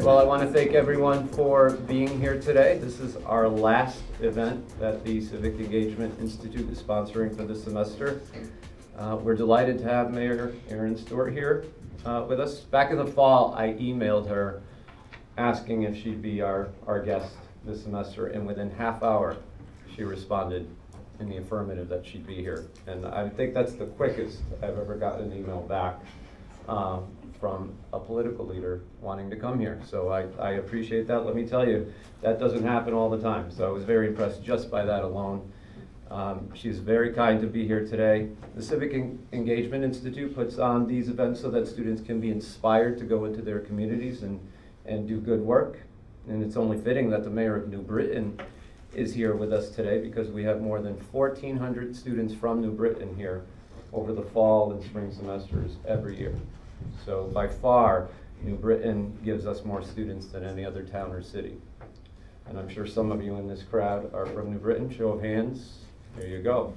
Well, I want to thank everyone for being here today. This is our last event that the Civic Engagement Institute is sponsoring for this semester. We're delighted to have Mayor Erin Stewart here with us. Back in the fall, I emailed her asking if she'd be our guest this semester, and within half hour, she responded in the affirmative that she'd be here. And I think that's the quickest I've ever gotten an email back from a political leader wanting to come here. So I appreciate that. Let me tell you, that doesn't happen all the time. So I was very impressed just by that alone. She's very kind to be here today. The Civic Engagement Institute puts on these events so that students can be inspired to go into their communities and do good work. And it's only fitting that the mayor of New Britain is here with us today, because we have more than 1,400 students from New Britain here over the fall and spring semesters every year. So by far, New Britain gives us more students than any other town or city. And I'm sure some of you in this crowd are from New Britain. Show of hands. There you go.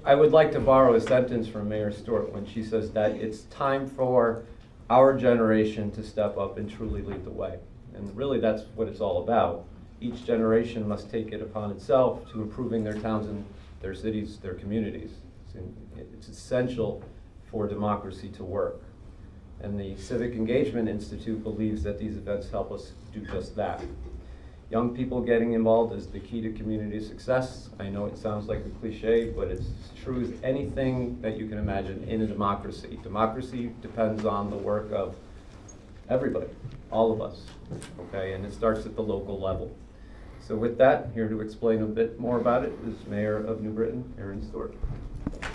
I would like to borrow a sentence from Mayor Stewart when she says that it's time for our generation to step up and truly lead the way. And really that's what it's all about. Each generation must take it upon itself to improving their towns and their cities, their communities. It's essential for democracy to work. And the Civic Engagement Institute believes that these events help us do just that. Young people getting involved is the key to community success. I know it sounds like a cliche, but it's true as anything that you can imagine in a democracy. Democracy depends on the work of everybody, all of us, okay? And it starts at the local level. So with that, here to explain a bit more about it is Mayor of New Britain, Erin Stewart. I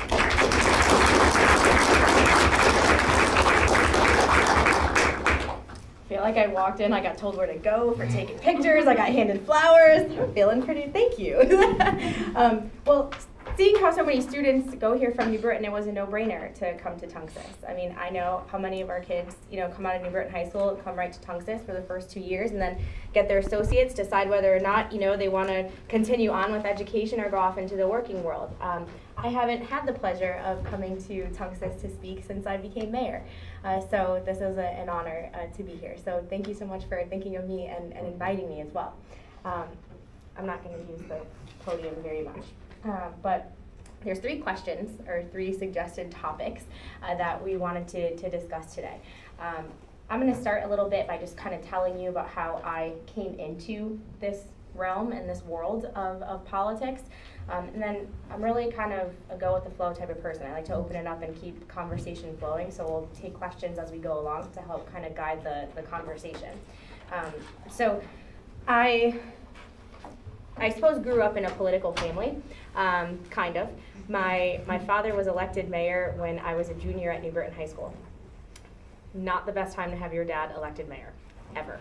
feel like I walked in, I got told where to go for taking pictures, I got handed flowers. I'm feeling pretty, thank you. Well, seeing how so many students go here from New Britain, it was a no-brainer to come to Tunxis. I mean, I know how many of our kids, come out of New Britain High School and come right to Tunxis for the first 2 years and then get their associates, decide whether or not, they want to continue on with education or go off into the working world. I haven't had the pleasure of coming to Tunxis to speak since I became mayor. So this is an honor to be here. So thank you so much for thinking of me and inviting me as well. I'm not going to use the podium very much. But there's 3 questions or 3 suggested topics that we wanted to discuss today. I'm going to start a little bit by just kind of telling you about how I came into this realm and this world of politics. And then I'm really kind of a go with the flow type of person. I like to open it up and keep conversation flowing, so we'll take questions as we go along to help kind of guide the conversation. So I suppose grew up in a political family, kind of. My father was elected mayor when I was a junior at New Britain High School. Not the best time to have your dad elected mayor, ever.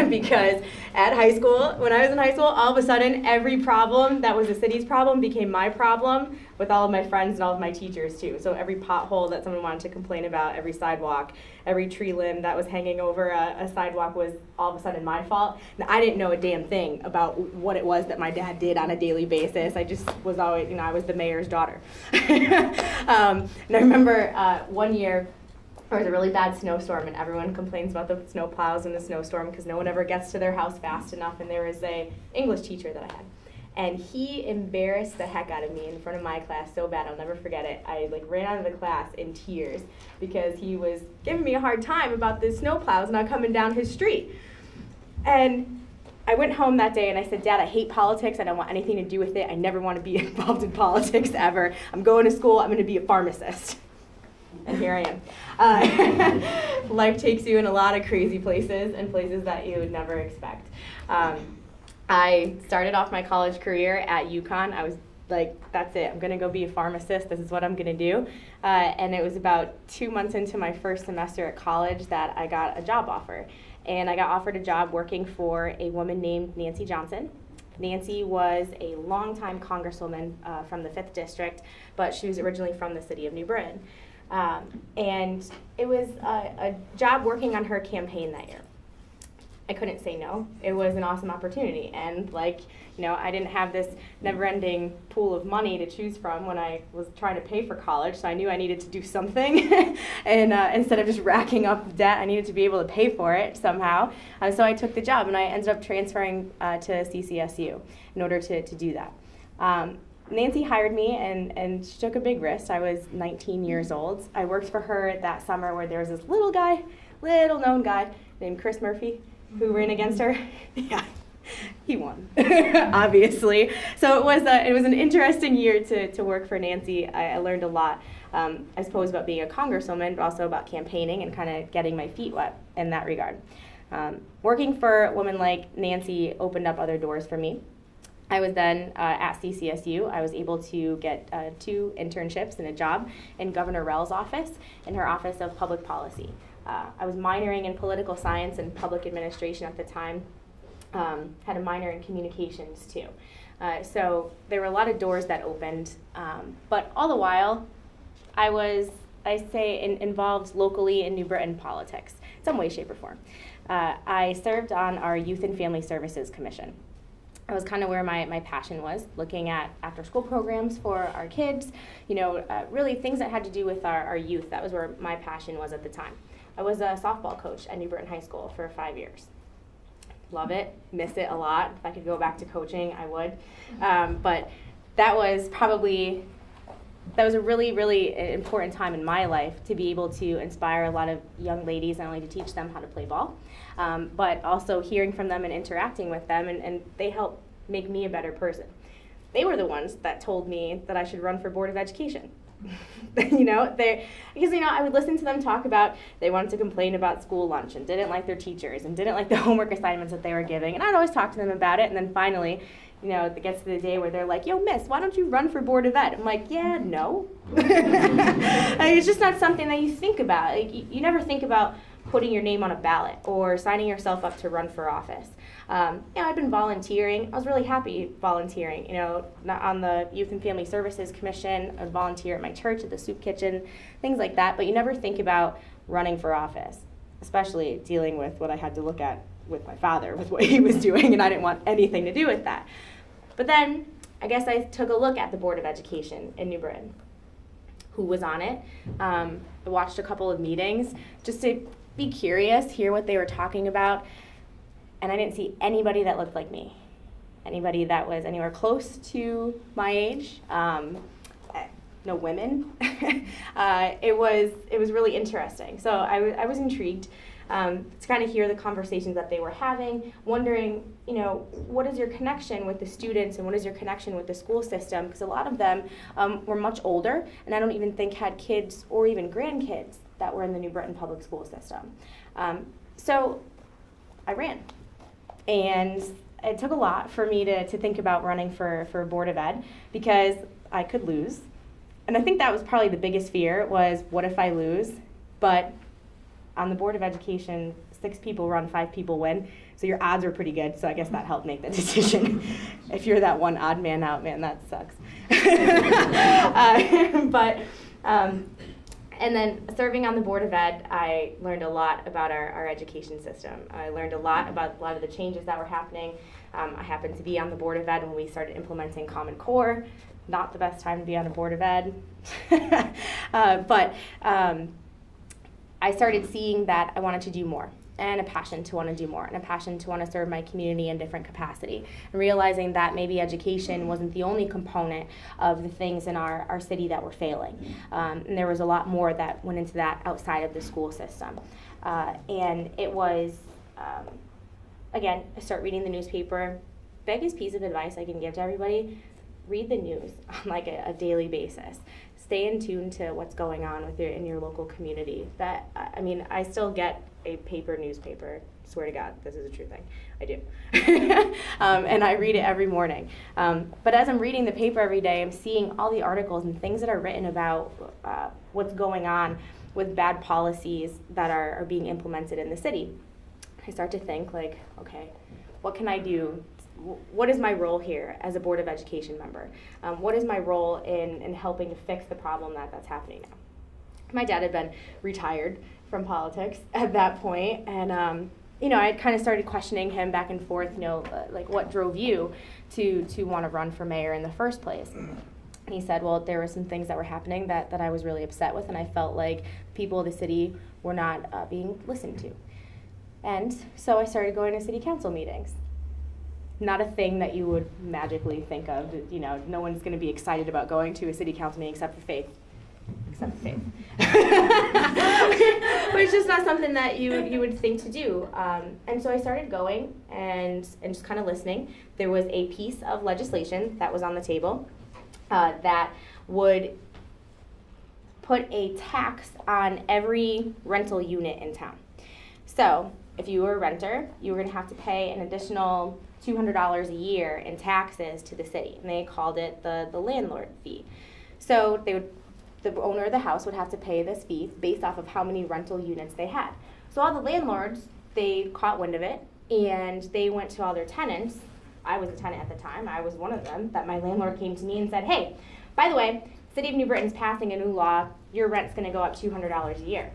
Because at high school, when I was in high school, all of a sudden every problem that was the city's problem became my problem with all of my friends and all of my teachers too. So every pothole that someone wanted to complain about, every sidewalk, every tree limb that was hanging over a sidewalk was all of a sudden my fault. And I didn't know a damn thing about what it was that my dad did on a daily basis. I just was always, I was the mayor's daughter. And I remember one year, there was a really bad snowstorm, and everyone complains about the snow plows in the snowstorm because no one ever gets to their house fast enough. And there was a English teacher that I had, and he embarrassed the heck out of me in front of my class so bad. I'll never forget it. I ran out of the class in tears because he was giving me a hard time about the snow plows not coming down his street. And I went home that day and I said, Dad, I hate politics. I don't want anything to do with it. I never want to be involved in politics ever. I'm going to school. I'm going to be a pharmacist. And here I am. Life takes you in a lot of crazy places and places that you would never expect. I started off my college career at UConn. I was like, that's it. I'm going to go be a pharmacist. This is what I'm going to do. And it was about 2 months into my first semester at college that I got a job offer. And I got offered a job working for a woman named Nancy Johnson. Nancy was a longtime congresswoman from the 5th District, but she was originally from the city of New Britain. And it was a job working on her campaign that year. I couldn't say no. It was an awesome opportunity. And like, I didn't have this never-ending pool of money to choose from when I was trying to pay for college, so I knew I needed to do something. And instead of just racking up debt, I needed to be able to pay for it somehow. So I took the job, and I ended up transferring to CCSU in order to do that. Nancy hired me, and she took a big risk. I was 19 years old. I worked for her that summer where there was this little known guy named Chris Murphy who ran against her. Yeah, he won, obviously. So it was an interesting year to work for Nancy. I learned a lot, I suppose, about being a congresswoman, but also about campaigning and kind of getting my feet wet in that regard. Working for a woman like Nancy opened up other doors for me. I was then at CCSU. I was able to get 2 internships and a job in Governor Rell's office, in her Office of Public Policy. I was minoring in political science and public administration at the time. Had a minor in communications too. So there were a lot of doors that opened, but all the while, I was, involved locally in New Britain politics, some way, shape, or form. I served on our Youth and Family Services Commission. That was kind of where my passion was, looking at after-school programs for our kids, really things that had to do with our youth. That was where my passion was at the time. I was a softball coach at New Britain High School for 5 years. Love it, miss it a lot. If I could go back to coaching, I would. But that was a really, really important time in my life to be able to inspire a lot of young ladies, not only to teach them how to play ball, but also hearing from them and interacting with them, and they helped make me a better person. They were the ones that told me that I should run for Board of Education. Because I would listen to them talk about they wanted to complain about school lunch and didn't like their teachers and didn't like the homework assignments that they were giving, and I'd always talk to them about it, and then finally, it gets to the day where they're like, yo, miss, why don't you run for Board of Ed? I'm like, yeah, no. It's just not something that you think about. Like, you never think about putting your name on a ballot or signing yourself up to run for office. I've been volunteering. I was really happy volunteering. On the Youth and Family Services Commission, I would volunteer at my church, at the soup kitchen, things like that. But you never think about running for office, especially dealing with what I had to look at with my father, with what he was doing, and I didn't want anything to do with that. But then, I guess I took a look at the Board of Education in New Britain, who was on it. I watched a couple of meetings just to be curious, hear what they were talking about, and I didn't see anybody that looked like me, anybody that was anywhere close to my age, no women. It was really interesting. So I was intrigued to kind of hear the conversations that they were having, wondering, what is your connection with the students and what is your connection with the school system? Because a lot of them were much older, and I don't even think had kids or even grandkids that were in the New Britain public school system. So I ran, and it took a lot for me to think about running for Board of Ed, because I could lose. And I think that was probably the biggest fear, was what if I lose? But on the Board of Education, 6 people run, 5 people win. So your odds are pretty good. So I guess that helped make the decision. If you're that one odd man out, man, that sucks. And then serving on the Board of Ed, I learned a lot about our education system. I learned a lot about a lot of the changes that were happening. I happened to be on the Board of Ed when we started implementing Common Core. Not the best time to be on a Board of Ed. But I started seeing that I wanted to do more, and a passion to want to do more, and a passion to want to serve my community in different capacity, and realizing that maybe education wasn't the only component of the things in our city that were failing. And there was a lot more that went into that outside of the school system. And it was, again, I start reading the newspaper. Biggest piece of advice I can give to everybody: read the news on like a daily basis. Stay in tune to what's going on in your local community. I still get a paper newspaper. Swear to God, this is a true thing. I do. And I read it every morning. But as I'm reading the paper every day, I'm seeing all the articles and things that are written about what's going on with bad policies that are being implemented in the city. I start to think like, okay, what can I do? What is my role here as a Board of Education member? What is my role in helping to fix the problem that's happening now? My dad had been retired from politics at that point, and I had kind of started questioning him back and forth, like what drove you to want to run for mayor in the first place? And he said, well, there were some things that were happening that I was really upset with, and I felt like people of the city were not being listened to. And so I started going to city council meetings. Not a thing that you would magically think of. No one's going to be excited about going to a city council meeting except for Faith. But it's just not something that you would think to do. And so I started going and just kind of listening. There was a piece of legislation that was on the table that would put a tax on every rental unit in town. So if you were a renter, you were going to have to pay an additional $200 a year in taxes to the city, and they called it the landlord fee. So the owner of the house would have to pay this fee based off of how many rental units they had. So all the landlords, they caught wind of it, and they went to all their tenants. I was a tenant at the time. I was one of them. That my landlord came to me and said, hey, by the way, City of New Britain's passing a new law. Your rent's going to go up $200 a year.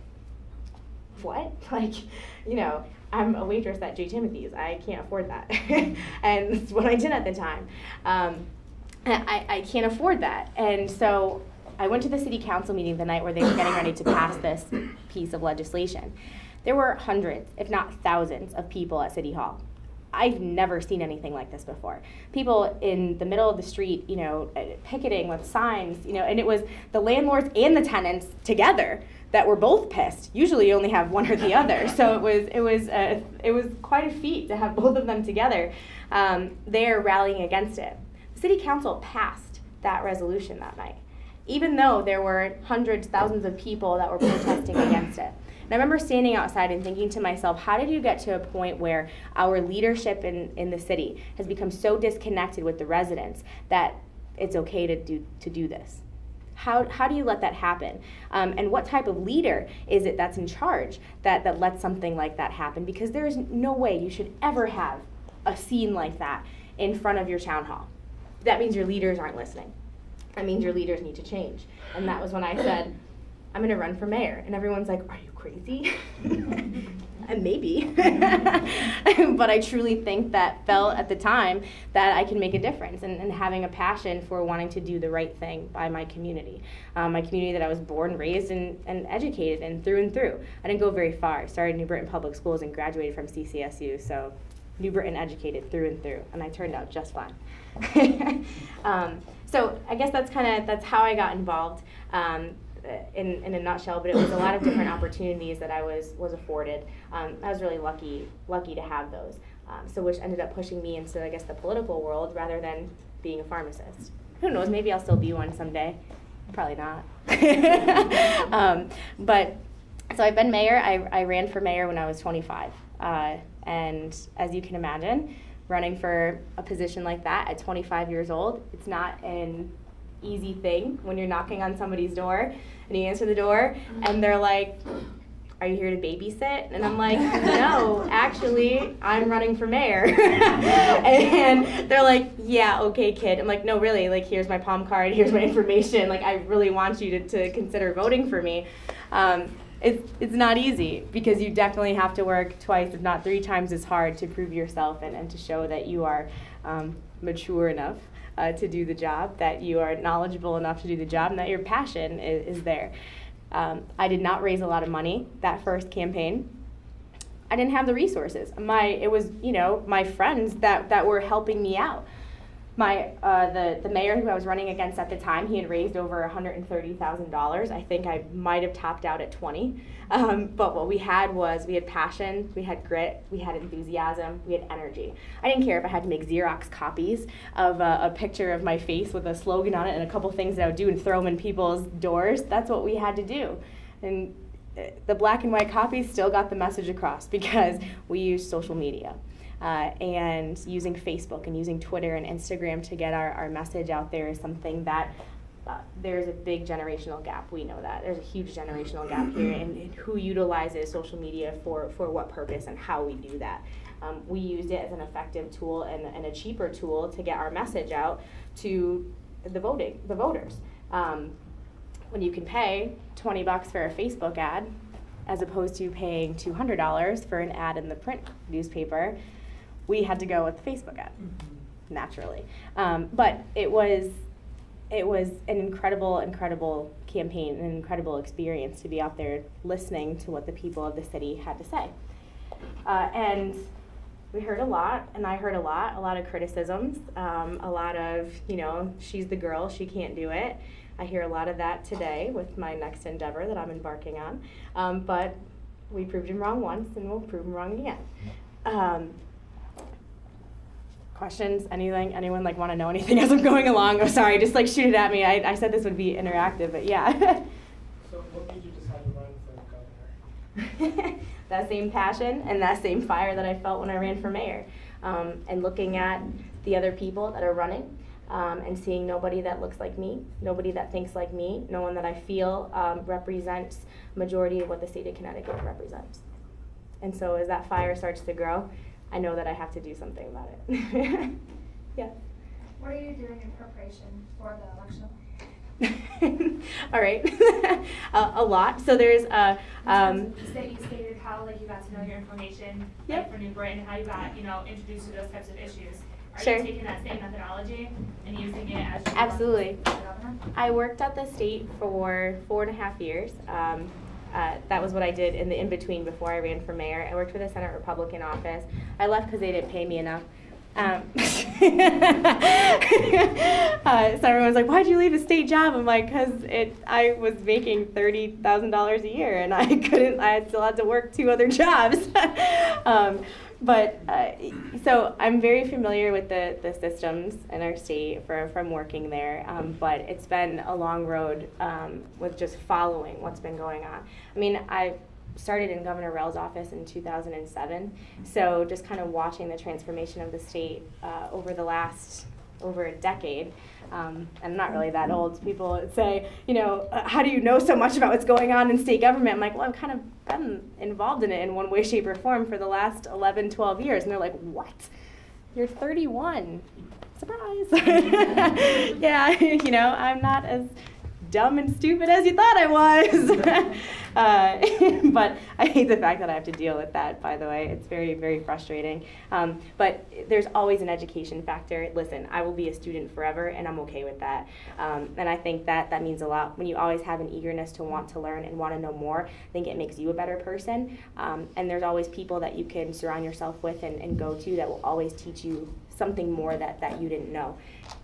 What? I'm a waitress at J. Timothy's. I can't afford that. And that's what I did at the time. I can't afford that. And so I went to the city council meeting the night where they were getting ready to pass this piece of legislation. There were hundreds, if not thousands, of people at City Hall. I've never seen anything like this before. People in the middle of the street, picketing with signs, and it was the landlords and the tenants together that were both pissed. Usually you only have one or the other. So it was quite a feat to have both of them together. They're rallying against it. The city council passed that resolution that night, even though there were hundreds, thousands of people that were protesting against it. And I remember standing outside and thinking to myself, how did you get to a point where our leadership in the city has become so disconnected with the residents that it's okay to do this? How do you let that happen? And what type of leader is it that's in charge that lets something like that happen? Because there is no way you should ever have a scene like that in front of your town hall. That means your leaders aren't listening. That means your leaders need to change. And that was when I said, I'm going to run for mayor. And everyone's like, are you crazy? And maybe. But I truly think felt at the time that I can make a difference and having a passion for wanting to do the right thing by my community. My community that I was born, raised, and educated in through and through. I didn't go very far. I started New Britain Public Schools and graduated from CCSU. So New Britain educated through and through. And I turned out just fine. So I guess that's how I got involved. In a nutshell, but it was a lot of different opportunities that I was afforded. I was really lucky to have those. So which ended up pushing me into, I guess, the political world rather than being a pharmacist. Who knows? Maybe I'll still be one someday. Probably not. But so I've been mayor. I ran for mayor when I was 25, and as you can imagine, running for a position like that at 25 years old, it's not an easy thing when you're knocking on somebody's door and you answer the door and they're like, are you here to babysit? And I'm like, no, actually, I'm running for mayor. And they're like, yeah, okay, kid. I'm like, no, really, like, here's my palm card, here's my information. Like, I really want you to consider voting for me. It's not easy because you definitely have to work twice, if not 3 times as hard to prove yourself and to show that you are mature enough to do the job, that you are knowledgeable enough to do the job, and that your passion is there. I did not raise a lot of money that first campaign. I didn't have the resources. It was my friends that were helping me out. The mayor who I was running against at the time, he had raised over $130,000. I think I might have topped out at 20. But what we had passion, we had grit, we had enthusiasm, we had energy. I didn't care if I had to make Xerox copies of a picture of my face with a slogan on it and a couple things that I would do and throw them in people's doors. That's what we had to do. And the black and white copies still got the message across because we used social media. And using Facebook and using Twitter and Instagram to get our message out there is something that there's a big generational gap. We know that. There's a huge generational gap here in who utilizes social media for what purpose and how we do that. We used it as an effective tool and a cheaper tool to get our message out to the voters. When you can pay $20 for a Facebook ad, as opposed to paying $200 for an ad in the print newspaper, we had to go with the Facebook ad, naturally. But it was an incredible campaign, an incredible experience to be out there listening to what the people of the city had to say. And we heard a lot, and I heard a lot of criticisms, a lot of, she's the girl, she can't do it. I hear a lot of that today with my next endeavor that I'm embarking on. But we proved him wrong once, and we'll prove him wrong again. Questions? Anything? Anyone want to know anything as I'm going along? Oh, sorry, just shoot it at me. I said this would be interactive, but yeah. So what made you decide to run for governor? That same passion and that same fire that I felt when I ran for mayor. And looking at the other people that are running and seeing nobody that looks like me, nobody that thinks like me, no one that I feel represents majority of what the state of Connecticut represents. And so as that fire starts to grow, I know that I have to do something about it. Yeah. What are you doing in preparation for the election? All right. A lot. So there's You stated how you got to know your information for New Britain, how you got introduced to those types of issues. Are Sure. you taking that same methodology and using it as you Absolutely. run for governor? I worked at the state for 4.5 years. That was what I did in the in-between before I ran for mayor. I worked for the Senate Republican office. I left because they didn't pay me enough. So everyone's like, why'd you leave a state job? I'm like, because I was making $30,000 a year, and I still had to work 2 other jobs. So I'm very familiar with the systems in our state from working there, but it's been a long road with just following what's been going on. I mean, I started in Governor Rell's office in 2007, so just kind of watching the transformation of the state over a decade. I'm not really that old. People say, how do you know so much about what's going on in state government? I'm like, well, I've kind of been involved in it in one way, shape, or form for the last 11, 12 years. And they're like, what? You're 31. Surprise. Yeah, I'm not as dumb and stupid as you thought I was. But I hate the fact that I have to deal with that, by the way. It's very, very frustrating. But there's always an education factor. Listen, I will be a student forever, and I'm okay with that. And I think that means a lot. When you always have an eagerness to want to learn and want to know more, I think it makes you a better person. And there's always people that you can surround yourself with and go to that will always teach you something more that you didn't know.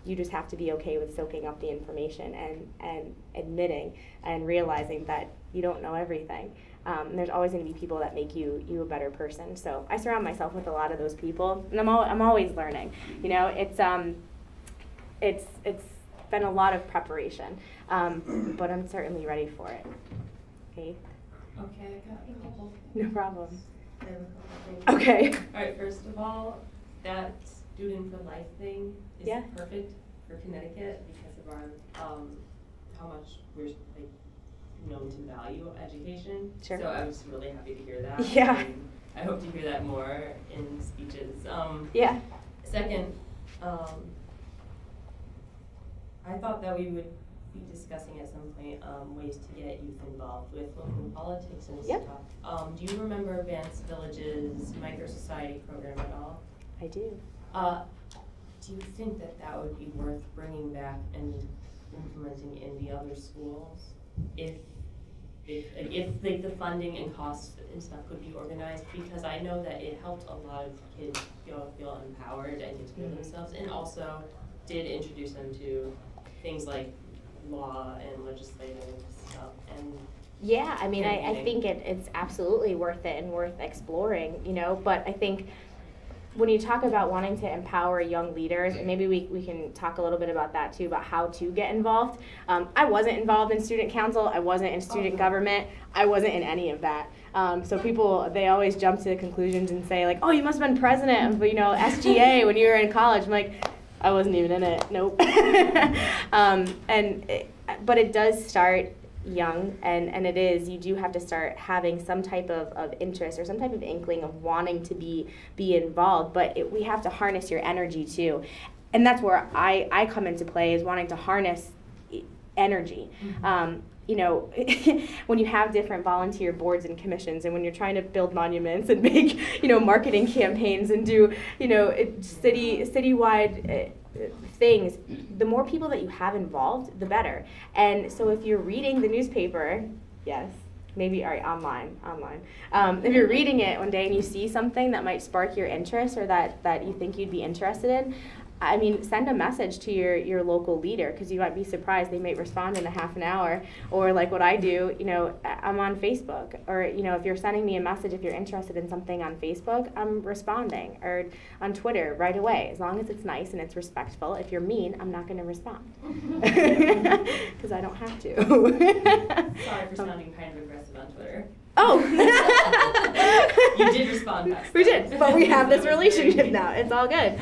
You just have to be okay with soaking up the information and admitting and realizing that you don't know everything. And there's always going to be people that make you a better person. So I surround myself with a lot of those people, and I'm always learning. It's been a lot of preparation, but I'm certainly ready for it. Okay. Okay, I got a couple. No problem. I have a couple things. Okay. All right, first of all, that student for life thing is Yeah. perfect for Connecticut because of our how much we're known to value education. Sure. So I was really happy to hear that. Yeah. And I hope to hear that more in speeches. Yeah. Second, I thought that we would be discussing at some point ways to get youth involved with local politics and Yep. stuff. Do you remember Vance Village's Micro Society program at all? I do. Do you think that would be worth bringing back and implementing in the other schools if the funding and costs and stuff could be organized? Because I know that it helped a lot of kids feel empowered and get to know themselves, and also did introduce them to things like law and legislative stuff. And yeah, I mean, I think it's absolutely worth it and worth exploring, but I think when you talk about wanting to empower young leaders, and maybe we can talk a little bit about that too, about how to get involved. I wasn't involved in student council. I wasn't in student government. I wasn't in any of that. So people, they always jump to conclusions and say like, oh, you must have been president of, SGA when you were in college. I'm like, I wasn't even in it. Nope. But it does start young, and you do have to start having some type of interest or some type of inkling of wanting to be involved, but we have to harness your energy too. And that's where I come into play, is wanting to harness energy. you know, when you have different volunteer boards and commissions, and when you're trying to build monuments and make, you know, marketing campaigns and do, you know, citywide things, the more people that you have involved, the better. And so if you're reading the newspaper, yes, maybe, all right, online. If you're reading it one day and you see something that might spark your interest or that you think you'd be interested in, I mean, send a message to your local leader, because you might be surprised they may respond in a half an hour. Or like what I do, you know, I'm on Facebook, or, you know, if you're sending me a message, if you're interested in something on Facebook, I'm responding, or on Twitter right away, as long as it's nice and it's respectful. If you're mean, I'm not going to respond, because I don't have to. Sorry for sounding kind of aggressive on Twitter. Oh! You did respond back. We did, but we have this relationship now. It's all good.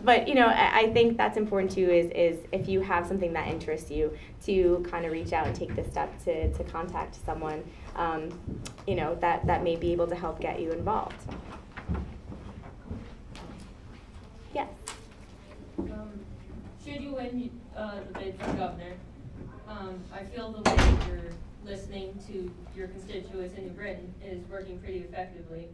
But, you know, I think that's important too, is if you have something that interests you, to kind of reach out and take the step to contact someone, you know, that may be able to help get you involved. Yes? Should you win the bid for governor, I feel the way that you're listening to your constituents in New Britain is working pretty effectively.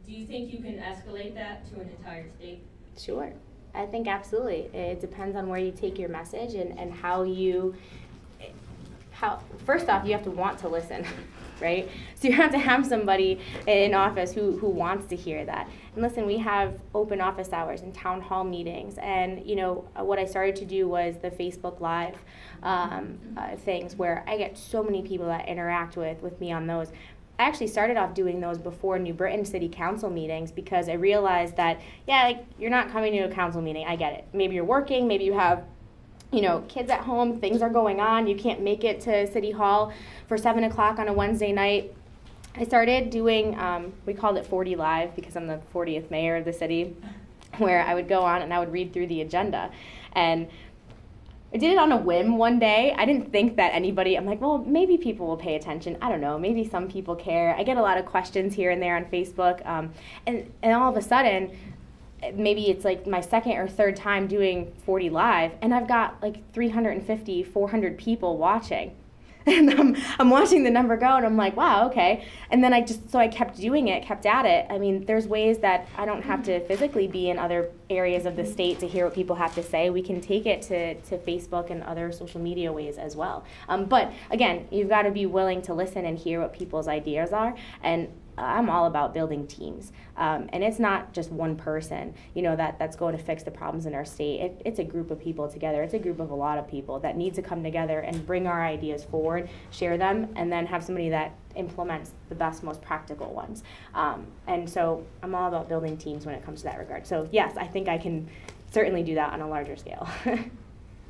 Do you think you can escalate that to an entire state? Sure. I think absolutely. It depends on where you take your message and how first off, you have to want to listen, right? So you have to have somebody in office who wants to hear that. And listen, we have open office hours and town hall meetings, and, you know, what I started to do was the Facebook Live things, where I get so many people that interact with me on those. I actually started off doing those before New Britain City Council meetings, because I realized that, yeah, like, you're not coming to a council meeting, I get it. Maybe you're working, maybe you have, you know, kids at home, things are going on, you can't make it to City Hall for 7 o'clock on a Wednesday night. I started doing, we called it 40 Live, because I'm the 40th mayor of the city, where I would go on and I would read through the agenda. And I did it on a whim one day. I didn't think that anybody, I'm like, well, maybe people will pay attention. I don't know, maybe some people care. I get a lot of questions here and there on Facebook. And all of a sudden, maybe it's like my second or third time doing 40 Live, and I've got like 350, 400 people watching. And I'm watching the number go, and I'm like, wow, okay. And then I kept doing it, kept at it. I mean, there's ways that I don't have to physically be in other areas of the state to hear what people have to say. We can take it to Facebook and other social media ways as well. But again, you've got to be willing to listen and hear what people's ideas are. And I'm all about building teams. And it's not just one person, you know, that's going to fix the problems in our state. It's a group of people together. It's a group of a lot of people that need to come together and bring our ideas forward, share them, and then have somebody that implements the best, most practical ones. And so I'm all about building teams when it comes to that regard. So yes, I think I can certainly do that on a larger scale.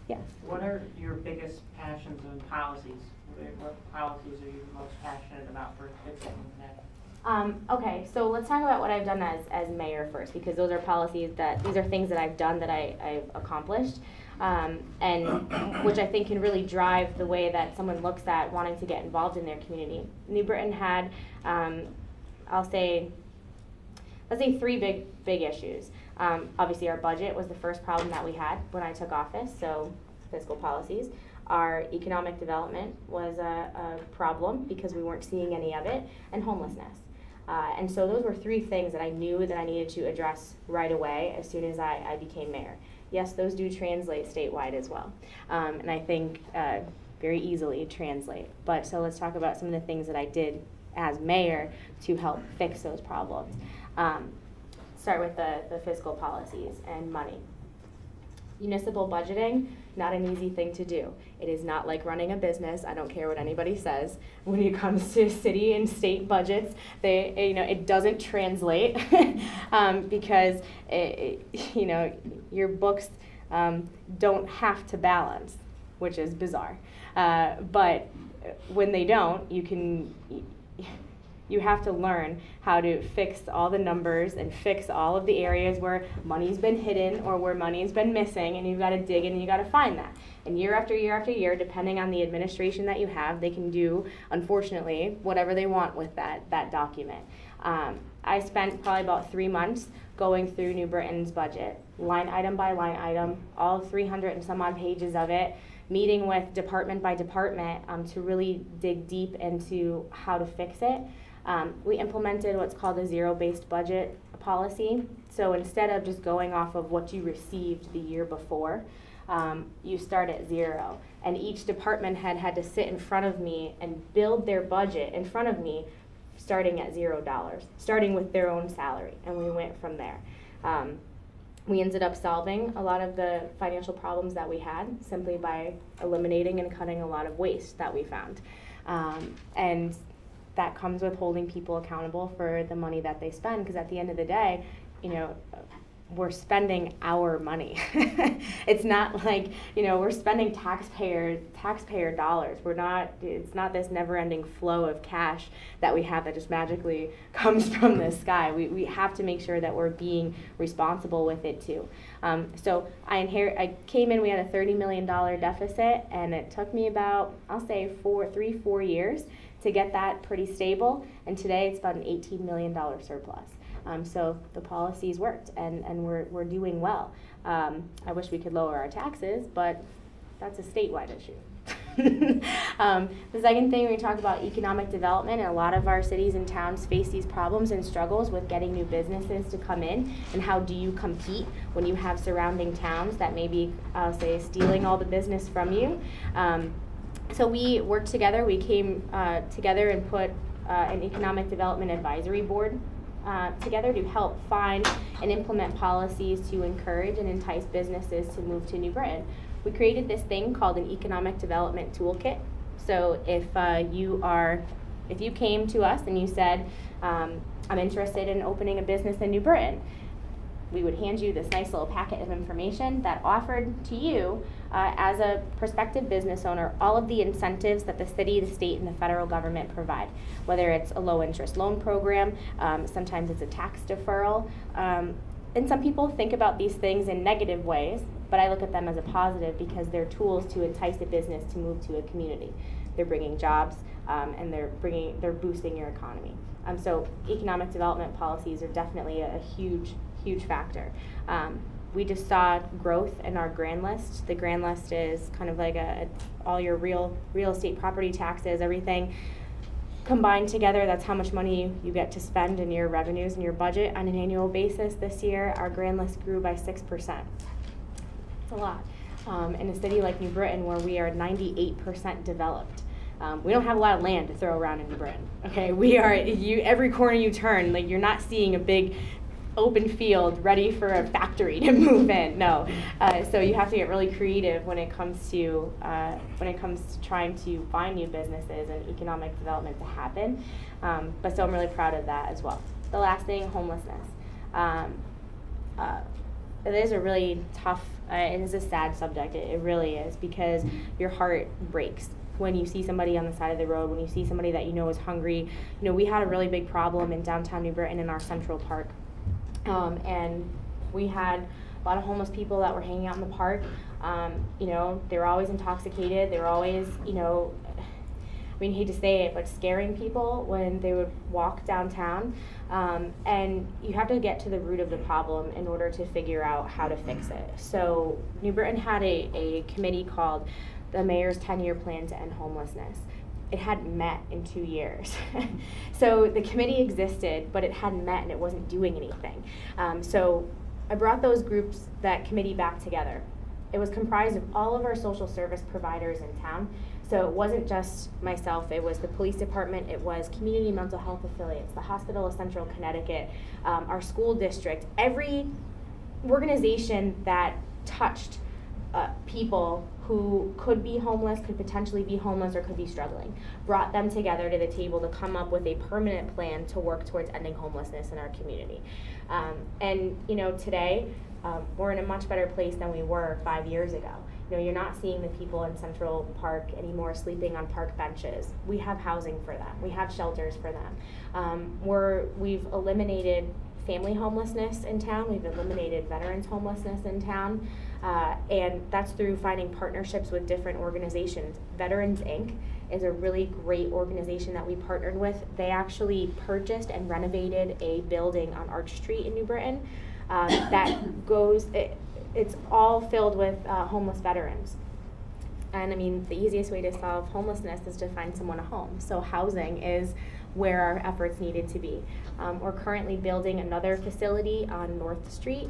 Yes. What are your biggest passions and policies? What policies are you most passionate about for fixing that? Okay, so let's talk about what I've done as mayor first, because those are policies these are things that I've done that I've accomplished, and which I think can really drive the way that someone looks at wanting to get involved in their community. New Britain had, let's say 3 big issues. Obviously, our budget was the first problem that we had when I took office, so fiscal policies. Our economic development was a problem because we weren't seeing any of it, and homelessness. And so those were 3 things that I knew that I needed to address right away as soon as I became mayor. Yes, those do translate statewide as well, and I think very easily translate. But so let's talk about some of the things that I did as mayor to help fix those problems. Start with the fiscal policies and money. Municipal budgeting, not an easy thing to do. It is not like running a business. I don't care what anybody says. When it comes to city and state budgets, it doesn't translate because your books don't have to balance, which is bizarre. But when they don't, you have to learn how to fix all the numbers and fix all of the areas where money's been hidden or where money's been missing, and you've got to dig in and you've got to find that. And year after year after year, depending on the administration that you have, they can do, unfortunately, whatever they want with that document. I spent probably about 3 months going through New Britain's budget line item by line item, all 300 and some odd pages of it, meeting with department by department to really dig deep into how to fix it. We implemented what's called a zero-based budget policy. So instead of just going off of what you received the year before, you start at zero. And each department head had to sit in front of me and build their budget in front of me, starting at $0, starting with their own salary. And we went from there. We ended up solving a lot of the financial problems that we had simply by eliminating and cutting a lot of waste that we found. And that comes with holding people accountable for the money that they spend, because at the end of the day, you know, we're spending our money. It's not like, you know, we're spending taxpayer dollars. It's not this never-ending flow of cash that we have that just magically comes from the sky. We have to make sure that we're being responsible with it too. So I came in, we had a $30 million deficit, and it took me about, I'll say 4 years to get that pretty stable, and today it's about an $18 million surplus. So the policies worked, and we're doing well. I wish we could lower our taxes, but that's a statewide issue. The second thing, we talk about economic development, and a lot of our cities and towns face these problems and struggles with getting new businesses to come in, and how do you compete when you have surrounding towns that maybe, I'll say, stealing all the business from you. So we worked together. We came together and put an economic development advisory board together to help find and implement policies to encourage and entice businesses to move to New Britain. We created this thing called an economic development toolkit. So if you came to us and you said, I'm interested in opening a business in New Britain, we would hand you this nice little packet of information that offered to you, as a prospective business owner, all of the incentives that the city, the state, and the federal government provide. Whether it's a low interest loan program, sometimes it's a tax deferral. And some people think about these things in negative ways, but I look at them as a positive because they're tools to entice a business to move to a community. They're bringing jobs, and they're boosting your economy. So economic development policies are definitely a huge factor. We just saw growth in our grand list. The grand list is kind of like all your real estate property taxes, everything combined together. That's how much money you get to spend in your revenues and your budget on an annual basis. This year, our grand list grew by 6%. It's a lot. In a city like New Britain, where we are 98% developed, we don't have a lot of land to throw around in New Britain. Okay, every corner you turn, like, you're not seeing a big open field ready for a factory to move in. No, so you have to get really creative when it comes to trying to find new businesses and economic development to happen. But so I'm really proud of that as well. The last thing, homelessness. It is a really tough. It is a sad subject. It really is, because your heart breaks when you see somebody on the side of the road, when you see somebody that you know is hungry. You know, we had a really big problem in downtown New Britain in our Central Park. And we had a lot of homeless people that were hanging out in the park. You know, they were always intoxicated. They were always, you know, I mean, I hate to say it, but scaring people when they would walk downtown. And you have to get to the root of the problem in order to figure out how to fix it. So New Britain had a committee called the Mayor's 10-Year Plan to End Homelessness. It hadn't met in 2 years. So the committee existed, but it hadn't met and it wasn't doing anything. So I brought those groups, that committee, back together. It was comprised of all of our social service providers in town. So it wasn't just myself, it was the police department, it was community mental health affiliates, the Hospital of Central Connecticut, our school district, every organization that touched people who could be homeless, could potentially be homeless, or could be struggling, brought them together to the table to come up with a permanent plan to work towards ending homelessness in our community. And you know, today we're in a much better place than we were 5 years ago. You know, you're not seeing the people in Central Park anymore sleeping on park benches. We have housing for them. We have shelters for them. We've eliminated family homelessness in town. We've eliminated veterans homelessness in town. And that's through finding partnerships with different organizations. Veterans Inc. is a really great organization that we partnered with. They actually purchased and renovated a building on Arch Street in New Britain. It's all filled with homeless veterans. And I mean, the easiest way to solve homelessness is to find someone a home. So housing is where our efforts needed to be. We're currently building another facility on North Street,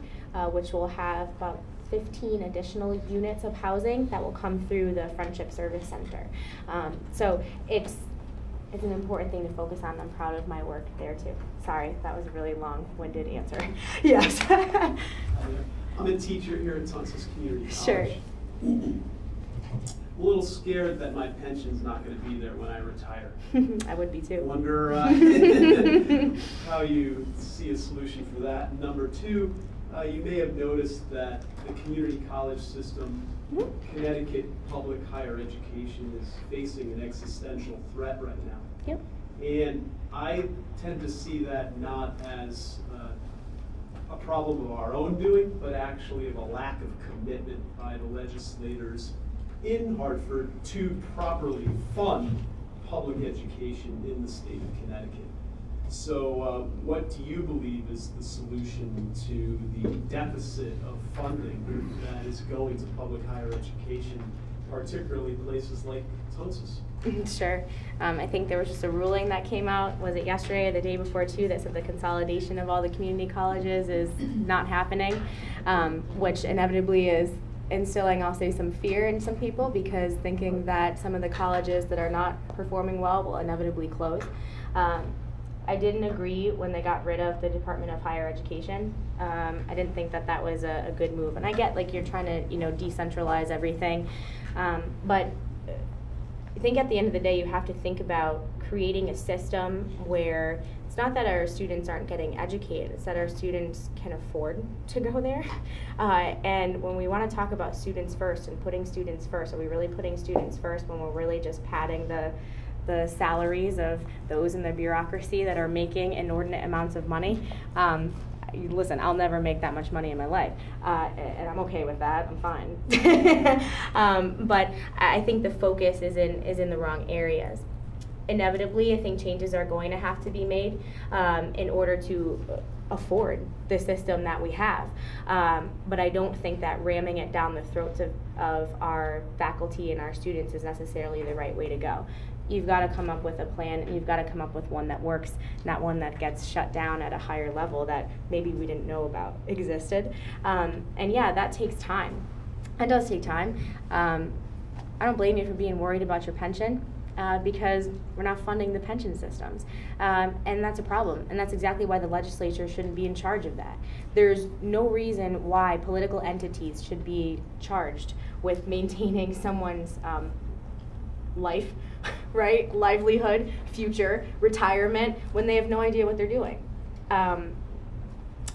which will have about 15 additional units of housing that will come through the Friendship Service Center. So it's an important thing to focus on. I'm proud of my work there too. Sorry, that was a really long-winded answer. Yes. I'm a teacher here at Tunxis Community College. Sure. I'm a little scared that my pension's not going to be there when I retire. I would be too. Wonder how you see a solution for that. Number two, you may have noticed that the community college system, Connecticut public higher education, is facing an existential threat right now. Yep. And I tend to see that not as a problem of our own doing, but actually of a lack of commitment by the legislators in Hartford to properly fund public education in the state of Connecticut. So what do you believe is the solution to the deficit of funding that is going to public higher education, particularly places like Tunxis? Sure. I think there was just a ruling that came out, was it yesterday or the day before too, that said the consolidation of all the community colleges is not happening, which inevitably is instilling also some fear in some people, because thinking that some of the colleges that are not performing well will inevitably close. I didn't agree when they got rid of the Department of Higher Education. I didn't think that that was a good move. And I get like you're trying to, decentralize everything. But I think at the end of the day, you have to think about creating a system where it's not that our students aren't getting educated, it's that our students can afford to go there. And when we want to talk about students first and putting students first, are we really putting students first when we're really just padding the salaries of those in the bureaucracy that are making inordinate amounts of money? Listen, I'll never make that much money in my life, and I'm okay with that. I'm fine. But I think the focus is in the wrong areas. Inevitably, I think changes are going to have to be made in order to afford the system that we have. But I don't think that ramming it down the throats of our faculty and our students is necessarily the right way to go. You've got to come up with a plan, and you've got to come up with one that works, not one that gets shut down at a higher level that maybe we didn't know about existed. And yeah, that takes time. It does take time. I don't blame you for being worried about your pension, because we're not funding the pension systems. And that's a problem. And that's exactly why the legislature shouldn't be in charge of that. There's no reason why political entities should be charged with maintaining someone's life, right? Livelihood, future, retirement, when they have no idea what they're doing. I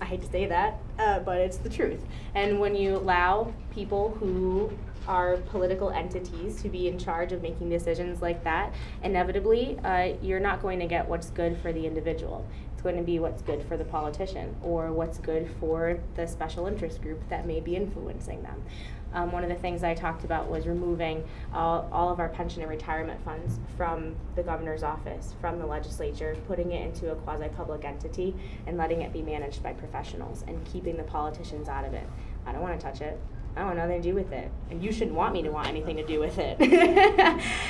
hate to say that, but it's the truth. And when you allow people who are political entities to be in charge of making decisions like that, inevitably, you're not going to get what's good for the individual. It's going to be what's good for the politician, or what's good for the special interest group that may be influencing them. One of the things I talked about was removing all of our pension and retirement funds from the governor's office, from the legislature, putting it into a quasi-public entity and letting it be managed by professionals and keeping the politicians out of it. I don't want to touch it. I don't want nothing to do with it. And you shouldn't want me to want anything to do with it.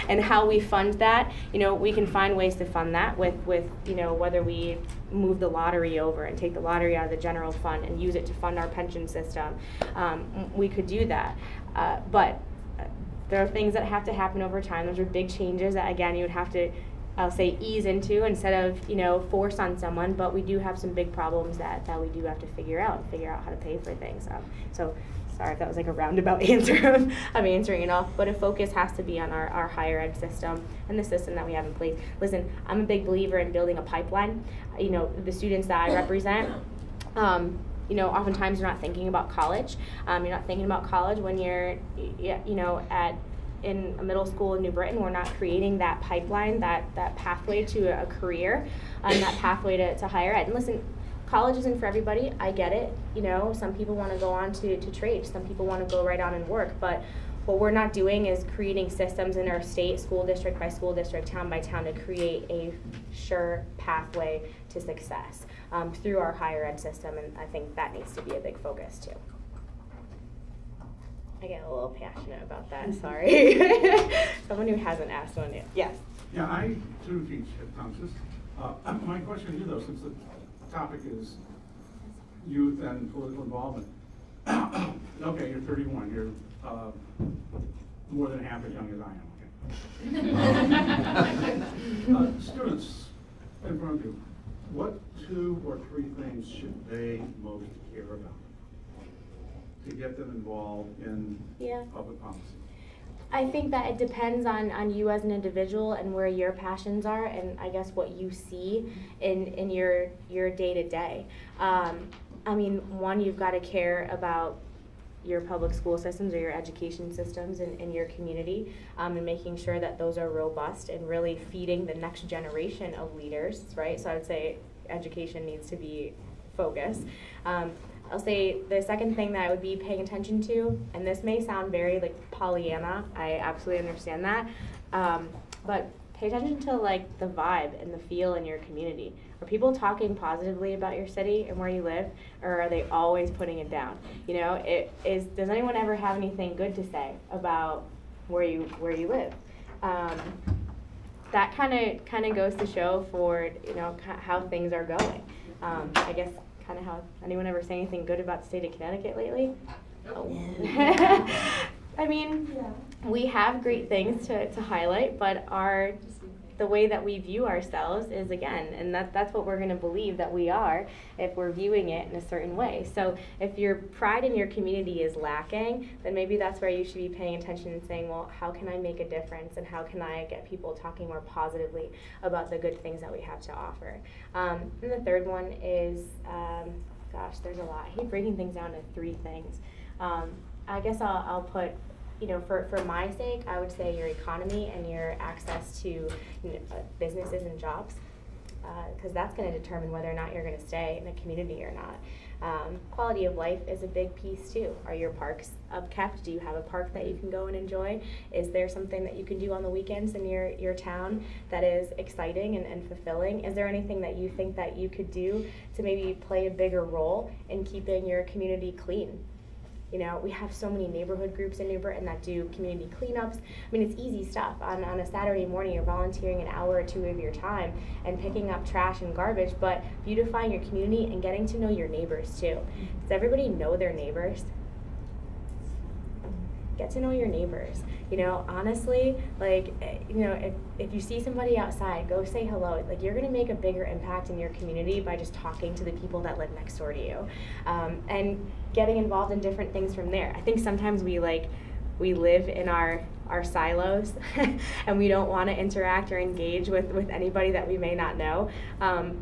And how we fund that, we can find ways to fund that with whether we move the lottery over and take the lottery out of the general fund and use it to fund our pension system. We could do that. But there are things that have to happen over time. Those are big changes that, again, you would have to, I'll say, ease into instead of, force on someone. But we do have some big problems that we do have to figure out how to pay for things. So sorry if that was like a roundabout answer of answering it all, but a focus has to be on our higher ed system and the system that we have in place. Listen, I'm a big believer in building a pipeline. The students that I represent, oftentimes you're not thinking about college. You're not thinking about college when you're, in a middle school in New Britain. We're not creating that pipeline, that pathway to a career, that pathway to higher ed. And listen, college isn't for everybody. I get it. Some people want to go on to trade. Some people want to go right on and work. But what we're not doing is creating systems in our state, school district by school district, town by town, to create a sure pathway to success through our higher ed system, and I think that needs to be a big focus too. I get a little passionate about that, sorry. Someone who hasn't asked one yet. Yes. Yeah, I too teach at Tunxis. My question to you though, since the topic is youth and political involvement. Okay, you're 31, you're more than half as young as I am, okay? Students in front of you, what 2 or 3 things should they most care about to get them involved in public policy? I think that it depends on you as an individual and where your passions are, and I guess what you see in your day-to-day. I mean, one, you've got to care about your public school systems or your education systems in your community, and making sure that those are robust and really feeding the next generation of leaders, right? So I would say education needs to be focused. I'll say the second thing that I would be paying attention to, and this may sound very like Pollyanna, I absolutely understand that, but pay attention to like the vibe and the feel in your community. Are people talking positively about your city and where you live, or are they always putting it down? You know, does anyone ever have anything good to say about where you live? That kind of goes to show for, you know, how things are going. I guess kind of how, anyone ever say anything good about the state of Connecticut lately? Oh. I mean, we have great things to highlight, but the way that we view ourselves is, again, and that's what we're going to believe that we are if we're viewing it in a certain way. So if your pride in your community is lacking, then maybe that's where you should be paying attention and saying, well, how can I make a difference, and how can I get people talking more positively about the good things that we have to offer. And the third one is, gosh, there's a lot. I hate breaking things down to 3 things. I guess I'll put, you know, for my sake, I would say your economy and your access to, you know, businesses and jobs, because that's going to determine whether or not you're going to stay in a community or not. Quality of life is a big piece too. Are your parks upkept? Do you have a park that you can go and enjoy? Is there something that you can do on the weekends in your town that is exciting and fulfilling? Is there anything that you think that you could do to maybe play a bigger role in keeping your community clean? You know, we have so many neighborhood groups in New Britain that do community cleanups. I mean, it's easy stuff. On a Saturday morning, you're volunteering an hour or 2 of your time and picking up trash and garbage, but beautifying your community and getting to know your neighbors too. Does everybody know their neighbors? Get to know your neighbors. You know, honestly, like, you know, if you see somebody outside, go say hello. Like, you're gonna make a bigger impact in your community by just talking to the people that live next door to you, and getting involved in different things from there. I think sometimes we live in our silos and we don't want to interact or engage with anybody that we may not know,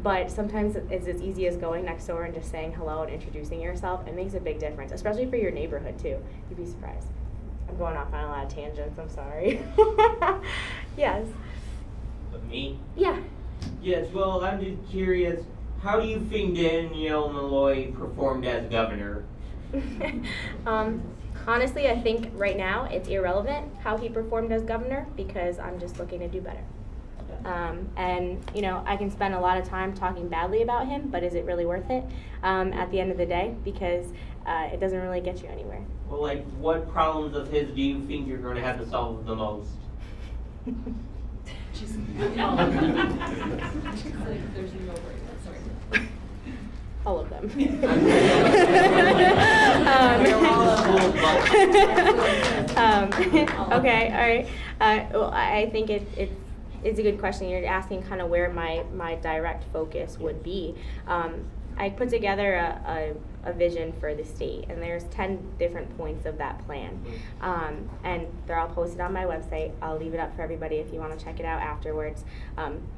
but sometimes it's as easy as going next door and just saying hello and introducing yourself. It makes a big difference, especially for your neighborhood too. You'd be surprised. I'm going off on a lot of tangents, I'm sorry. Yes. Me? Yeah. Yes, well, I'm just curious, how do you think Daniel Malloy performed as governor? Honestly, I think right now it's irrelevant how he performed as governor, because I'm just looking to do better. And, you know, I can spend a lot of time talking badly about him, but is it really worth it at the end of the day? Because it doesn't really get you anywhere. Well, like, what problems of his do you think you're going to have to solve the most? All of them. Okay, all right. Well, I think it's a good question. You're asking kind of where my direct focus would be. I put together a vision for the state, and there's 10 different points of that plan. And they're all posted on my website. I'll leave it up for everybody if you want to check it out afterwards.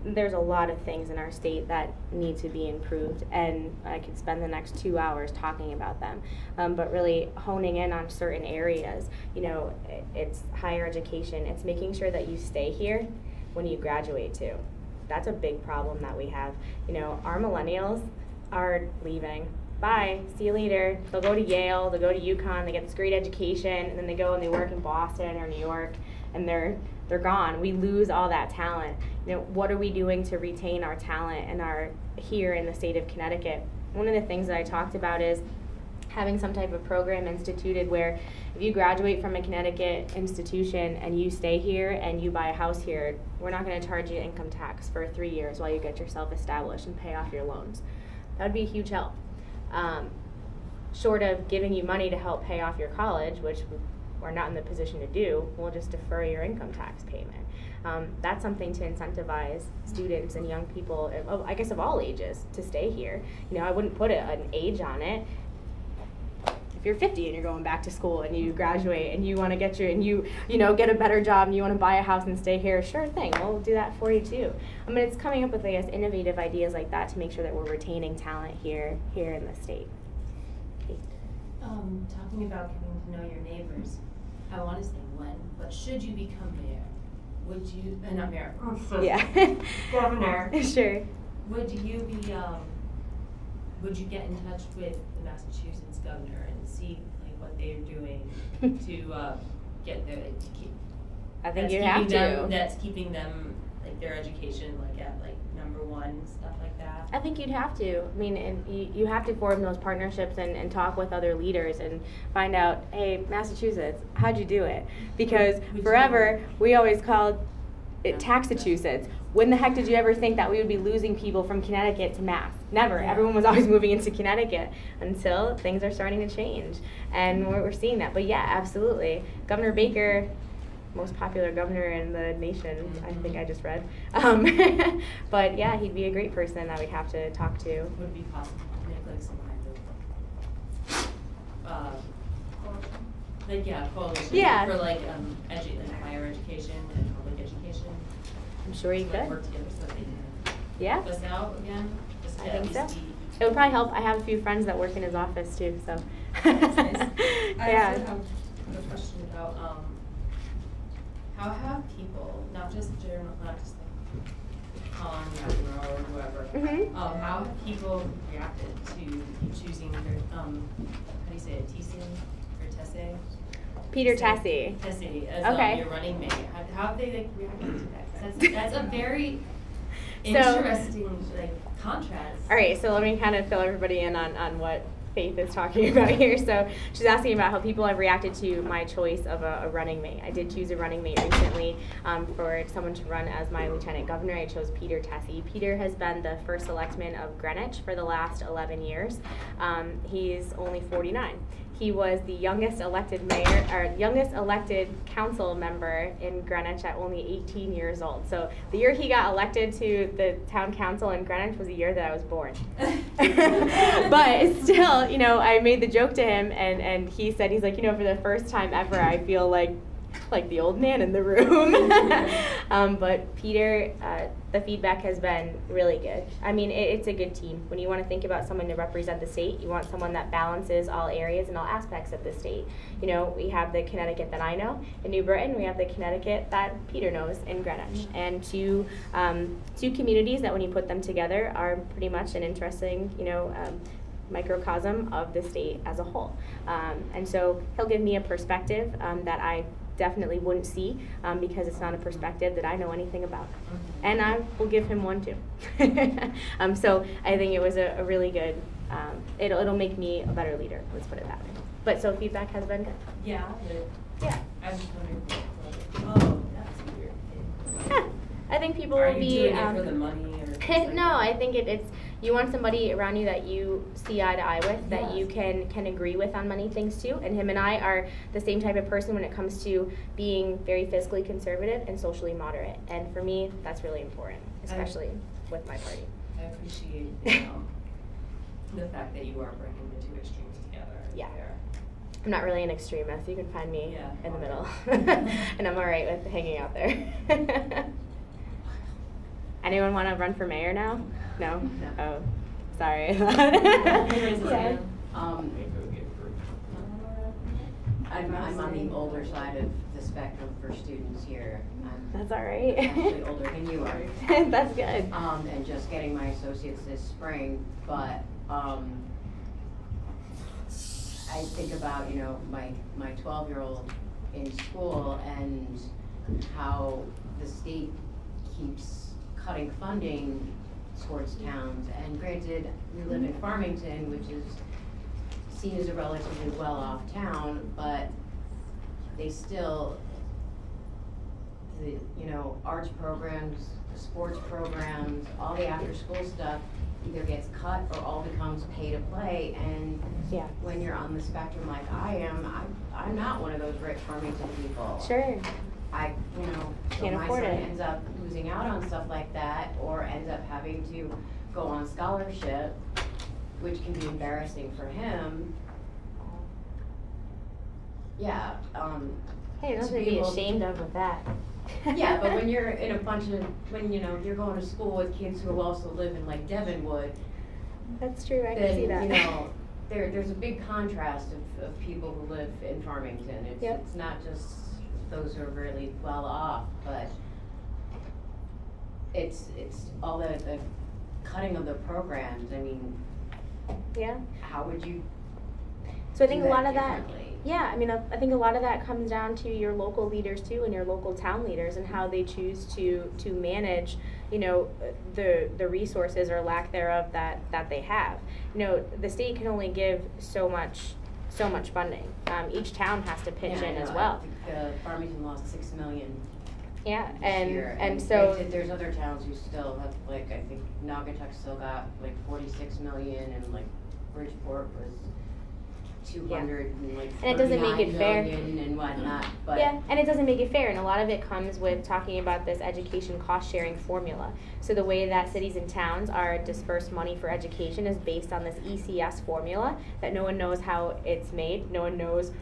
There's a lot of things in our state that need to be improved, and I could spend the next 2 hours talking about them. But really honing in on certain areas. You know, it's higher education. It's making sure that you stay here when you graduate too. That's a big problem that we have. You know, our millennials are leaving. bye, see you later. They'll go to Yale, they'll go to UConn, they get this great education, and then they go and they work in Boston or New York, and they're gone. We lose all that talent. You know, what are we doing to retain our talent and our here in the state of Connecticut? One of the things that I talked about is having some type of program instituted where if you graduate from a Connecticut institution and you stay here and you buy a house here, we're not going to charge you income tax for 3 years while you get yourself established and pay off your loans. That would be a huge help. Short of giving you money to help pay off your college, which we're not in the position to do, we'll just defer your income tax payment. That's something to incentivize students and young people, I guess of all ages, to stay here. You know, I wouldn't put an age on it. If you're 50 and you're going back to school and you graduate and you want to get you know, get a better job and you want to buy a house and stay here, sure thing, we'll do that for you too. I mean, it's coming up with, I guess, innovative ideas like that to make sure that we're retaining talent here in the state. Okay. Talking about getting to know your neighbors, I want to say when, but should you become mayor, would you, not mayor, Yeah. governor, Sure. would you be, would you get in touch with the Massachusetts governor and see like what they're doing to get their, like, to keep, I think that's you have keeping them- to. That's keeping them, like, their education, like, at, like, #1, stuff like that? I think you'd have to. I mean, and you have to form those partnerships and talk with other leaders and find out, hey, Massachusetts, how'd you do it? Because forever, we always called it Taxachusetts. When the heck did you ever think that we would be losing people from Connecticut to Mass? Never. Yeah. Everyone was always moving into Connecticut until things are starting to change. And we're seeing that. But yeah, absolutely. Governor Baker, most popular governor in the nation, I think I just read. But yeah, he'd be a great person that we'd have to talk to. Would it be possible to make like some kind of, like, yeah, coalition Yeah. for like, like higher education and public education? I'm sure you To, like, could. work together so that they can Yeah. help us out again? Just to I at think least so. be- It would probably help. I have a few friends that work in his office too, so. That's nice. I Yeah. also have a question about, how have people, not just like Tom, Monroe, or whoever, Mhm. how have people reacted to you choosing their, how do you say it, Tessie or Tessie? Peter Tessie. Tessie as Okay. your running mate. How have they like reacted to that? 'Cause that's a very So- interesting like contrast. All right, so let me kind of fill everybody in on what Faith is talking about here. So she's asking about how people have reacted to my choice of a running mate. I did choose a running mate recently for someone to run as my lieutenant governor. I chose Peter Tessie. Peter has been the first selectman of Greenwich for the last 11 years. He's only 49. He was the youngest elected mayor, or youngest elected council member in Greenwich at only 18 years old. So the year he got elected to the town council in Greenwich was the year that I was born. But still, you know, I made the joke to him, and he said, he's like, you know, for the first time ever, I feel like the old man in the room. But Peter, the feedback has been really good. I mean, it's a good team. When you want to think about someone to represent the state, you want someone that balances all areas and all aspects of the state. You know, we have the Connecticut that I know in New Britain. We have the Connecticut that Peter knows in Greenwich. And two communities that, when you put them together, are pretty much an interesting, you know, microcosm of the state as a whole. And so he'll give me a perspective that I definitely wouldn't see because it's not a perspective that I know anything about. And I will give him one too. So I think it was a really good, it'll make me a better leader, let's put it that way. But so feedback has been good. Yeah. Yeah. I was just wondering, oh, that's weird. Yeah. I think people Are will you be. doing it for the money or? things like No, that? I think it's you want somebody around you that you see eye to eye with, that Yes. you can agree with on many things too. And him and I are the same type of person when it comes to being very fiscally conservative and socially moderate. And for me, that's really important, especially with my party. I appreciate the fact that you are bringing the two extremes together. Yeah. There. I'm not really an extremist. You can find me Yeah. in the middle. And I'm all right with hanging out there. Anyone want to run for mayor now? No? No. Oh, sorry. Raise his Yeah. hand. I'm on the older side of the spectrum for students here. I'm That's all right. actually older than you are. That's good. And just getting my associates this spring, but I think about, you know, my 12-year-old in school and how the state keeps cutting funding towards towns. And granted, we live in Farmington, which is seen as a relatively well-off town, but they still, the, you know, arts programs, sports programs, all the after-school stuff either gets cut or all becomes pay to play. And Yeah. when you're on the spectrum like I am, I'm not one of those rich Farmington people. Sure. I, you know, so Can't my afford son it. ends up losing out on stuff like that, or ends up having to go on scholarship, which can be embarrassing for him. Yeah, Hey, to nothing to be be able- ashamed of with that. yeah, but when you're in a bunch of, when, you know, you're going to school with kids who also live in like Devonwood, That's true, I can then, see that. you know, there's a big contrast of people who live in Farmington. Yep. It's not just those who are really well off, but it's all the cutting of the programs. I mean, Yeah. how would you So I think do a lot that of that, differently? yeah, I mean, I think a lot of that comes down to your local leaders too, and your local town leaders, and how they choose to manage, you know, the resources or lack thereof that they have. You know, the state can only give so much funding. Each town has to pitch Yeah, in I as know. well. Farmington lost $6 million Yeah, this year, and so granted, there's other towns who still have, like, I think Naugatuck still got like 46 million, and like Bridgeport was 200 and like And it doesn't make 49 it fair. million and whatnot, but yeah, and it doesn't make it fair, and a lot of it comes with talking about this education cost sharing formula. So the way that cities and towns are dispersed money for education is based on this ECS formula that no one knows how it's made, no one knows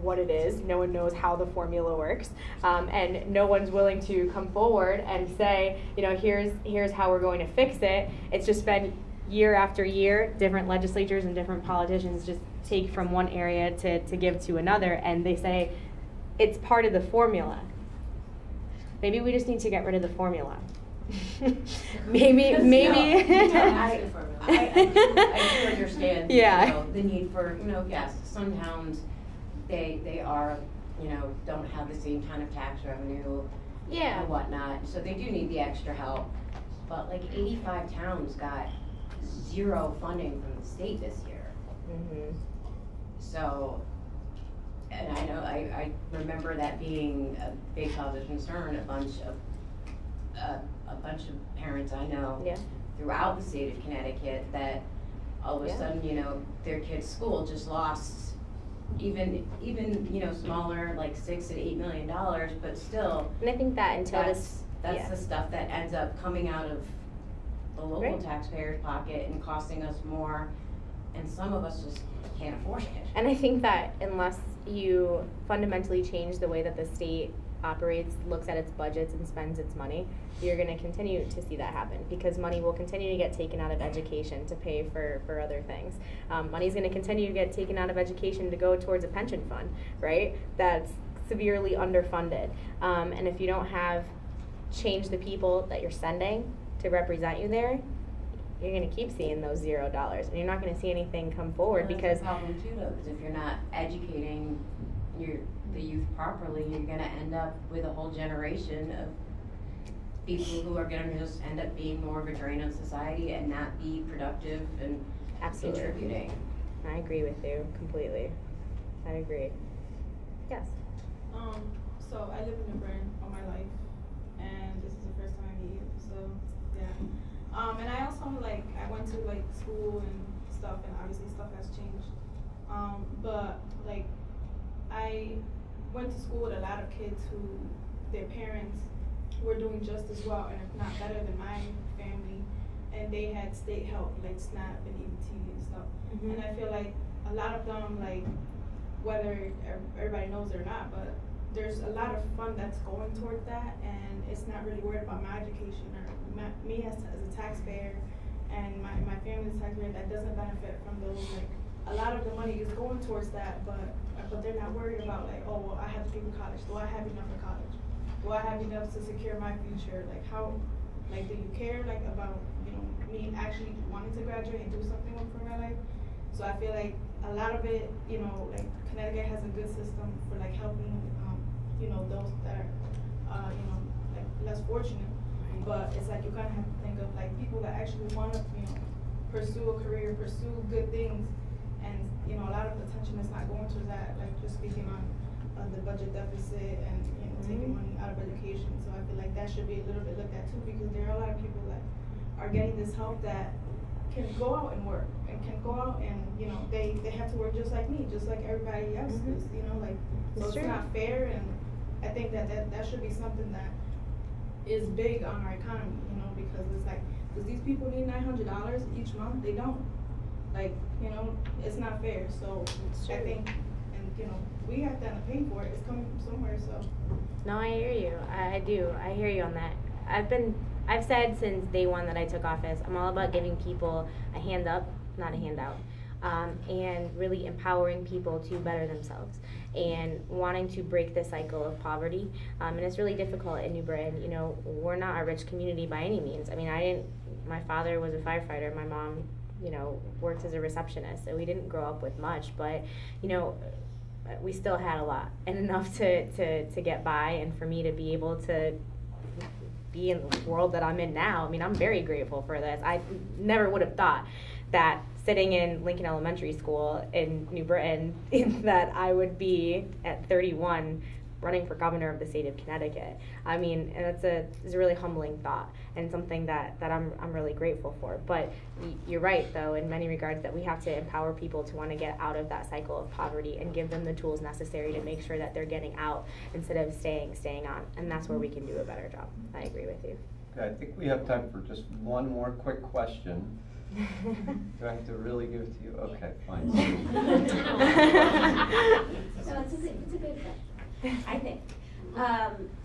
what it is, no one knows how the formula works, and no one's willing to come forward and say, you know, here's how we're going to fix it. It's just been year after year, different legislatures and different politicians just take from one area to give to another, and they say it's part of the formula. Maybe we just need to get rid of the formula. maybe. I do understand, Yeah. you know, the need for, you know, yes, some towns, they are, you know, don't have the same kind of tax revenue Yeah. and whatnot, so they do need the extra help. But like 85 towns got zero funding from the state this year. Mm-hmm. So, and I know, I remember that being a big cause of concern. A bunch of parents I know Yeah. throughout the state of Connecticut, that all of a Yeah. sudden, you know, their kid's school just lost even, you know, smaller, like $6 to $8 million, but still, And I think that until that's yeah. the stuff that ends up coming out of the local Right. taxpayer's pocket and costing us more, and some of us just can't afford it. And I think that unless you fundamentally change the way that the state operates, looks at its budgets and spends its money, you're going to continue to see that happen, because money will continue to get taken out of education to pay for other things. Money's going to continue to get taken out of education to go towards a pension fund, right? That's severely underfunded. And if you don't have change the people that you're sending to represent you there, you're going to keep seeing those $0, and you're not going to see anything come forward Well, because that's the problem too, though, because if you're not educating the youth properly, you're gonna end up with a whole generation of people who are gonna just end up being more of a drain on society and not be productive and Absolutely. contributing. I agree with you completely. I agree. Yes. So I live in New Bern all my life, and this is the first time I meet you, so, yeah. And I also, like, I went to, like, school and stuff, and obviously stuff has changed. But, like, I went to school with a lot of kids who, their parents were doing just as well, and if not better than my family, and they had state help, like SNAP and EBT and stuff. Mhm. And I feel like a lot of them, like, whether everybody knows it or not, but there's a lot of fund that's going towards that, and it's not really worried about my education or me as a taxpayer, and my family as a taxpayer that doesn't benefit from those. Like, a lot of the money is going towards that, but they're not worried about, like, oh, well, I have to pay for college. Do I have enough for college? Do I have enough to secure my future? Like, how, like, do you care, like, about, you know, me actually wanting to graduate and do something for my life? So I feel like a lot of it, you know, like Connecticut has a good system for like helping, you know, those that are, you know, like less fortunate. But it's like you kind of have to think of like people that actually want to, you know, pursue a career, pursue good things, and you know, a lot of attention is not going to that. Like just speaking on the budget deficit and you know taking money out of education. So I feel like that should be a little bit looked at too, because there are a lot of people that are getting this help that can go out and work and can go out and you know they have to work just like me, just like everybody else does. You know, like so it's not fair, and I think that should be something that is big on our economy, you know, because it's like, does these people need $900 each month? They don't. Like, you know, it's not fair. So I think, and you know, we have to end up paying for it. It's coming from somewhere. So. No, I hear you. I do. I hear you on that. I've said since day one that I took office, I'm all about giving people a hand up, not a handout. And really empowering people to better themselves and wanting to break the cycle of poverty. And it's really difficult in New Britain. You know, we're not a rich community by any means. I mean, my father was a firefighter. My mom, you know, worked as a receptionist. So we didn't grow up with much, but, you know, we still had a lot and enough to get by, and for me to be able to be in the world that I'm in now. I mean, I'm very grateful for this. I never would have thought that sitting in Lincoln Elementary School in New Britain that I would be at 31 running for governor of the state of Connecticut. I mean, and it's a really humbling thought and something that I'm really grateful for. But you're right, though, in many regards, that we have to empower people to want to get out of that cycle of poverty and give them the tools necessary to make sure that they're getting out instead of staying on. And that's where we can do a better job. I agree with you. Okay, I think we have time for just one more quick question. Do I have to really give it to you? Okay, fine. No, it's a good question, I think.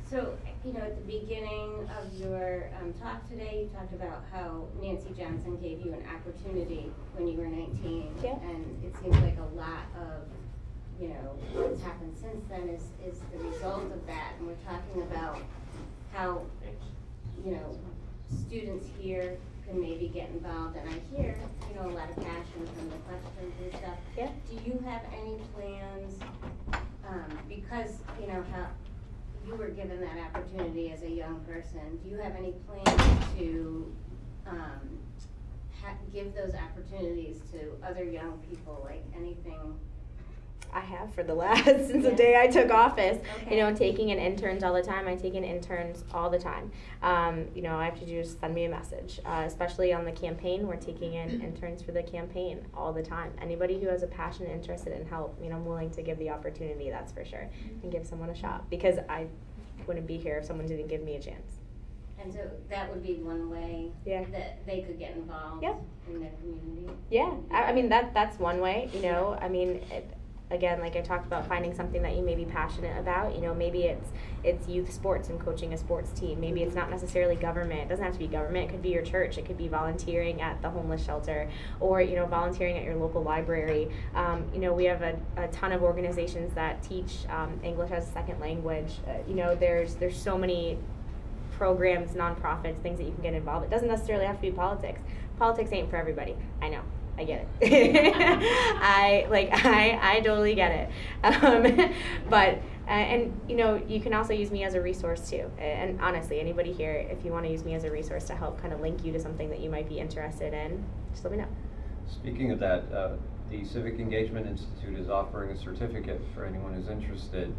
So, you know, at the beginning of your talk today, you talked about how Nancy Johnson gave you an opportunity when you were 19. Yeah. And it seems like a lot of, you know, what's happened since then is the result of that. And we're talking about how, you know, students here can maybe get involved, and I hear, you know, a lot of passion from the questions and stuff. Yeah. Do you have any plans, because, you know, how you were given that opportunity as a young person, do you have any plans to give those opportunities to other young people, like anything? I have for the last, since the day I took office, Okay. you know, taking in interns all the time. I take in interns all the time. You know, I have to just send me a message, especially on the campaign. We're taking in interns for the campaign all the time. Anybody who has a passion and interested in help, you know, I'm willing to give the opportunity, that's for sure, and give someone a shot, because I wouldn't be here if someone didn't give me a chance. And so that would be one way Yeah. that they could get involved Yep. in their community? Yeah, I mean, that's one way, you know. I mean, again, like I talked about, finding something that you may be passionate about. You know, maybe it's youth sports and coaching a sports team. Maybe it's not necessarily government. It doesn't have to be government. It could be your church. It could be volunteering at the homeless shelter, or, you know, volunteering at your local library. You know, we have a ton of organizations that teach English as a second language. You know, there's so many programs, nonprofits, things that you can get involved. It doesn't necessarily have to be politics. Politics ain't for everybody. I know. I get it. I totally get it. But and you know, you can also use me as a resource too. And honestly, anybody here, if you want to use me as a resource to help kind of link you to something that you might be interested in, just let me know. Speaking of that, the Civic Engagement Institute is offering a certificate for anyone who's interested.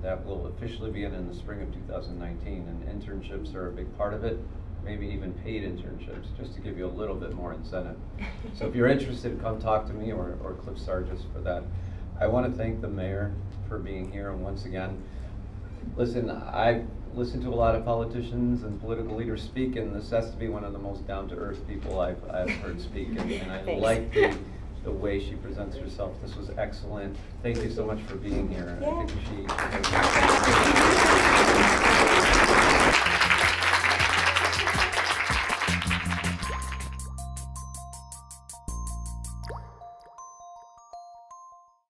That will officially begin in the spring of 2019, and internships are a big part of it. Maybe even paid internships, just to give you a little bit more incentive. So if you're interested, come talk to me or Cliff Sargis for that. I want to thank the mayor for being here, and once again, listen, I've listened to a lot of politicians and political leaders speak, and this has to be one of the most down-to-earth people I've heard speak, and I like the way she presents herself. This was excellent. Thank you so much for being here. Yeah. I think she